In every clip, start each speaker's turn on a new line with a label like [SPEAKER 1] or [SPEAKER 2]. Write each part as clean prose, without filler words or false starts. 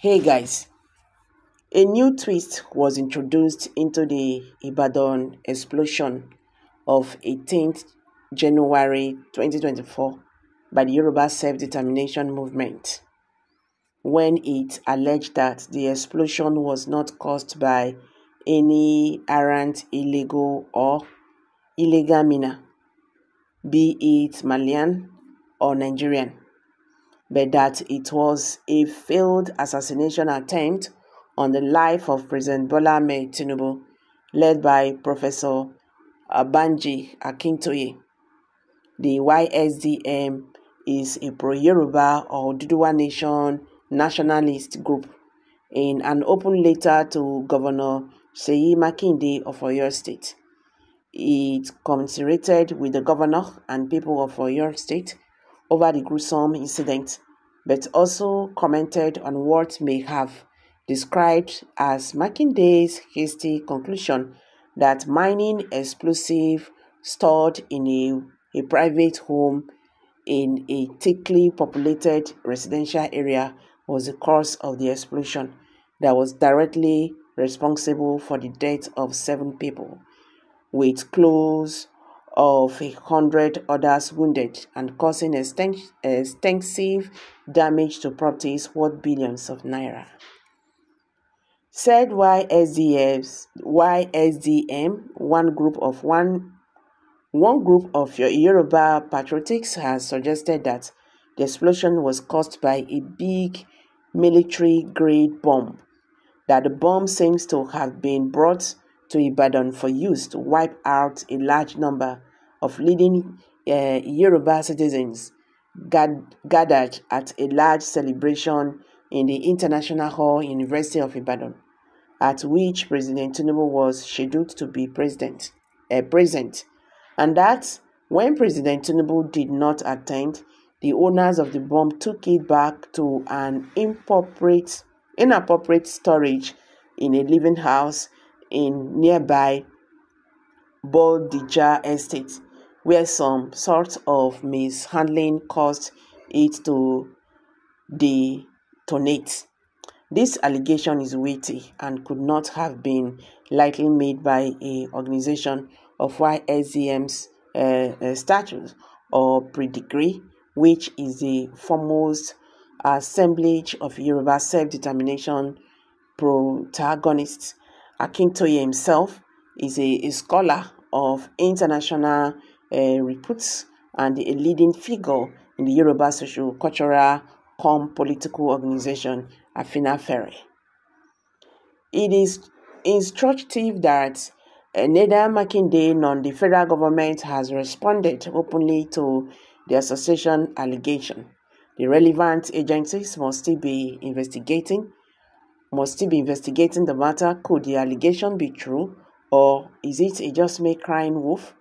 [SPEAKER 1] Hey guys, a new twist was introduced into the Ibadan explosion of 18th January 2024 by the Yoruba Self-Determination Movement when it alleged that the explosion was not caused by any errant illegal or illegal miner, be it Malian or Nigerian, but that it was a failed assassination attempt on the life of President Bola Ahmed Tinubu, led by Professor Banji Akintoye. The YSDM is a pro-Yoruba or Oduduwa Nation nationalist group. In an open letter to Governor Seyi Makinde of Oyo State, it commiserated with the governor and people of Oyo State over the gruesome incident, but also commented on what may have described as Makinde's hasty conclusion that mining explosive stored in a private home in a thickly populated residential area was the cause of the explosion that was directly responsible for the death of 7 people, with close of 100 others wounded and causing extensive damage to properties worth billions of naira. Said YSDM, one group of Yoruba patriotics has suggested that the explosion was caused by a big military-grade bomb, that the bomb seems to have been brought to Ibadan for use to wipe out a large number of leading Yoruba citizens gathered at a large celebration in the International Hall University of Ibadan, at which President Tinubu was scheduled to be present, and that when President Tinubu did not attend, the owners of the bomb took it back to an inappropriate storage in a living house in nearby Bodija Estate, where some sort of mishandling caused it to detonate. This allegation is weighty and could not have been lightly made by an organization of YSDM's status or pedigree, which is the foremost assemblage of Yoruba self-determination protagonists. Akintoye himself is a scholar of international repute and a leading figure in the Yoruba social-cultural political organization, Afina Ferry. It is instructive that neither Makinde nor the federal government has responded openly to the association allegation. The relevant agencies must still be investigating the matter. Could the allegation be true, or is it a just mere crying wolf?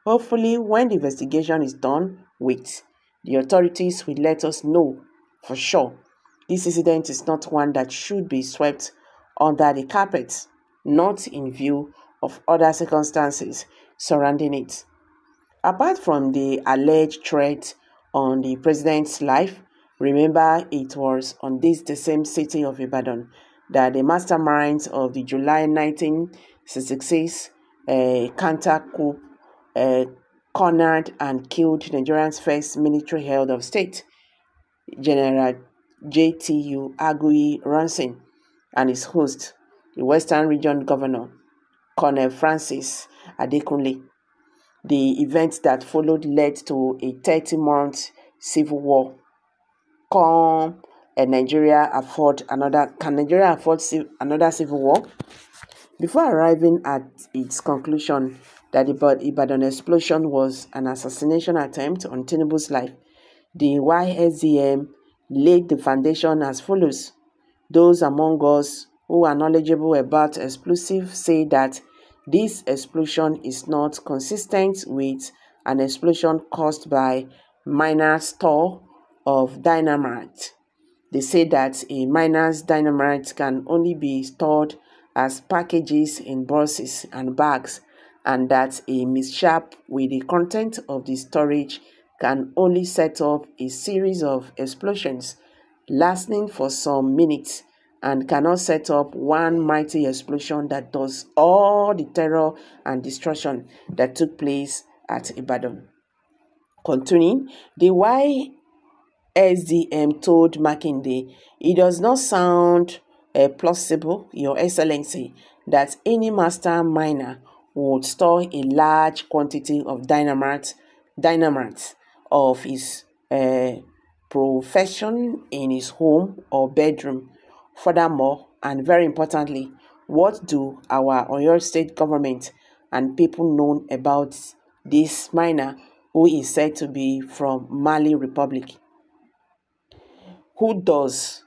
[SPEAKER 1] Hopefully, when the investigation is done with, the authorities will let us know for sure. This incident is not one that should be swept under the carpet, not in view of other circumstances surrounding it. Apart from the alleged threat on the president's life, remember it was on the same city of Ibadan that the masterminds of the July 1966 counter coup cornered and killed Nigeria's first military head of state, General JTU Agui Ranson, and his host, the Western Region Governor, Colonel Francis Adekunle. The events that followed led to a 30-month civil war. Can Nigeria afford another civil war? Before arriving at its conclusion that the Ibadan explosion was an assassination attempt on Tinubu's life, the YSDM laid the foundation as follows. Those among us who are knowledgeable about explosives say that this explosion is not consistent with an explosion caused by miners' store of dynamite. They say that a miner's dynamite can only be stored as packages in boxes and bags, and that a mishap with the content of the storage can only set up a series of explosions lasting for some minutes and cannot set up one mighty explosion that does all the terror and destruction that took place at Ibadan. Continuing, the YSDM told Makinde, it does not sound plausible, Your Excellency, that any master miner would store a large quantity of dynamite of his profession in his home or bedroom. Furthermore, and very importantly, what do our Oyo State government and people know about this miner who is said to be from Mali Republic, who does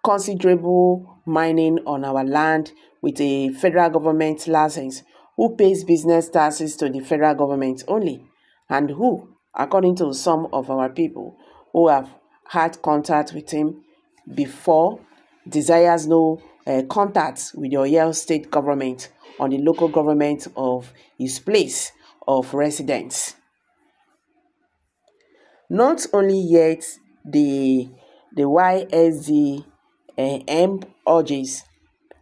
[SPEAKER 1] considerable mining on our land with a federal government license, who pays business taxes to the federal government only, and who, according to some of our people who have had contact with him before, desires no contact with the Oyo State government on the local government of his place of residence. Not only yet the YSDM urges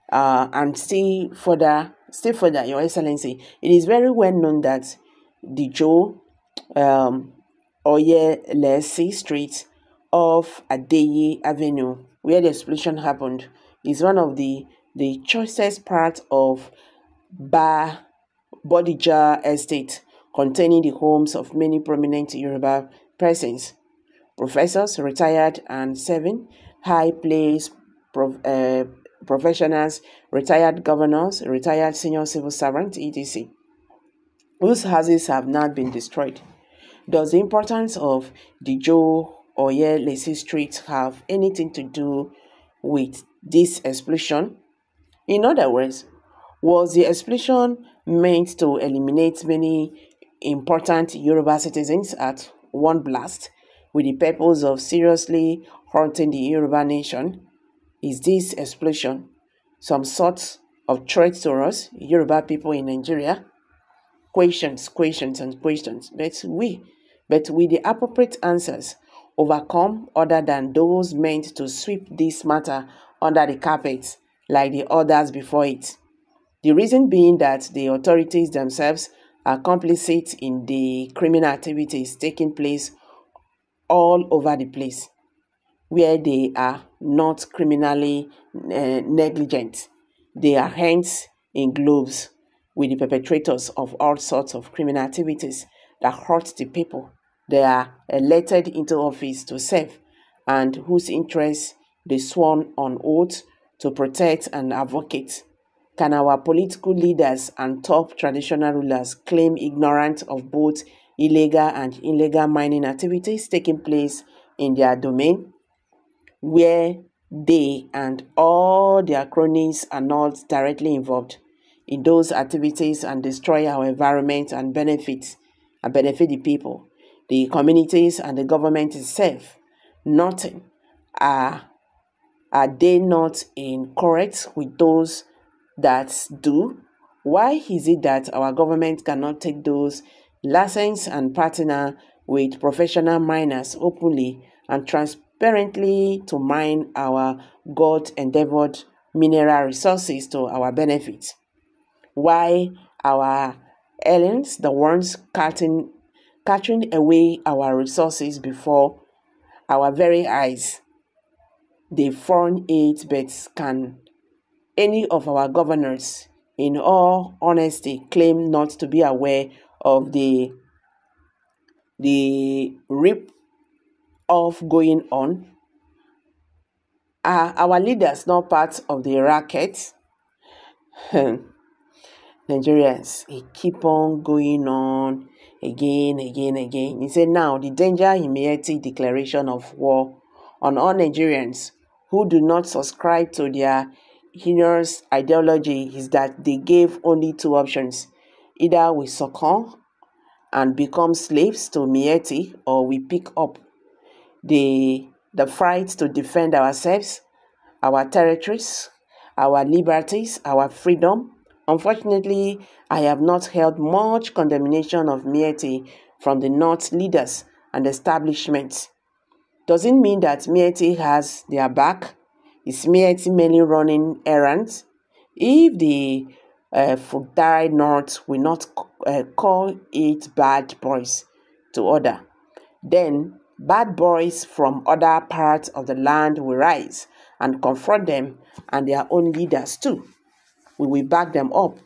[SPEAKER 1] and still further, Your Excellency, it is very well known that the Joe Oyelesi Street off Adeye Avenue, where the explosion happened, is one of the choicest parts of Bodija Estate, containing the homes of many prominent Yoruba persons, professors, retired and serving, high-placed professionals, retired governors, retired senior civil servants, etc., whose houses have not been destroyed. Does the importance of the Joe Oyelesi Street have anything to do with this explosion? In other words, was the explosion meant to eliminate many important Yoruba citizens at one blast with the purpose of seriously hurting the Yoruba nation? Is this explosion some sort of threat to us, Yoruba people in Nigeria? Questions, and questions. But with the appropriate answers overcome other than those meant to sweep this matter under the carpet like the others before it. The reason being that the authorities themselves are complicit in the criminal activities taking place all over the place, where they are not criminally negligent. They are hands in gloves with the perpetrators of all sorts of criminal activities that hurt the people they are elected into office to serve, and whose interests they sworn on oath to protect and advocate. Can our political leaders and top traditional rulers claim ignorance of both illegal and illegal mining activities taking place in their domain, where they and all their cronies are not directly involved in those activities and destroy our environment and benefit the people, the communities, and the government itself? Nothing. Are they not incorrect with those that do? Why is it that our government cannot take those licensed and partner with professional miners openly and transparently to mine our God-endeavored mineral resources to our benefit? Why our aliens, the ones catching away our resources before our very eyes, they found it, but can any of our governors, in all honesty, claim not to be aware of the rip-off going on? Are our leaders not part of the racket? Nigerians, it keep on going on again. He said, now the danger in Miyetti declaration of war on all Nigerians who do not subscribe to their heinous ideology is that they gave only two options: either we succumb and become slaves to Miyetti, or we pick up the fight to defend ourselves, our territories, our liberties, our freedom. Unfortunately, I have not heard much condemnation of Miyetti from the North leaders and establishments. Does it mean that Miyetti has their back? Is Miyetti merely running errands? If the Fugdai North will not call it bad boys to order, then bad boys from other parts of the land will rise and confront them and their own leaders too. We will back them up.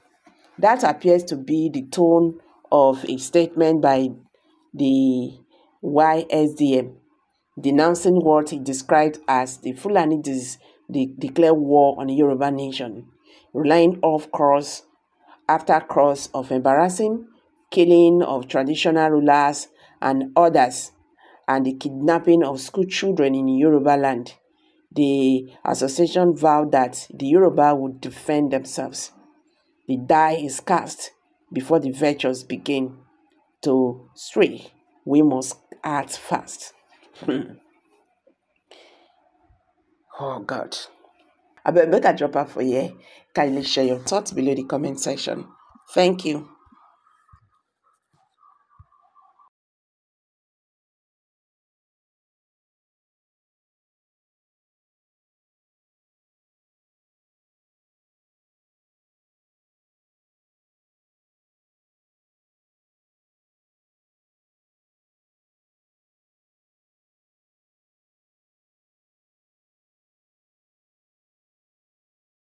[SPEAKER 1] That appears to be the tone of a statement by the YSDM, denouncing what he described as the Fulani declare war on the Yoruba nation, relying off cross after cross of embarrassing killing of traditional rulers and others, and the kidnapping of school children in Yoruba land. The association vowed that the Yoruba would defend themselves. The die is cast before the virtues begin to stray. We must act fast. Oh God. I better drop out for you. Kindly share your thoughts below the comment section. Thank you.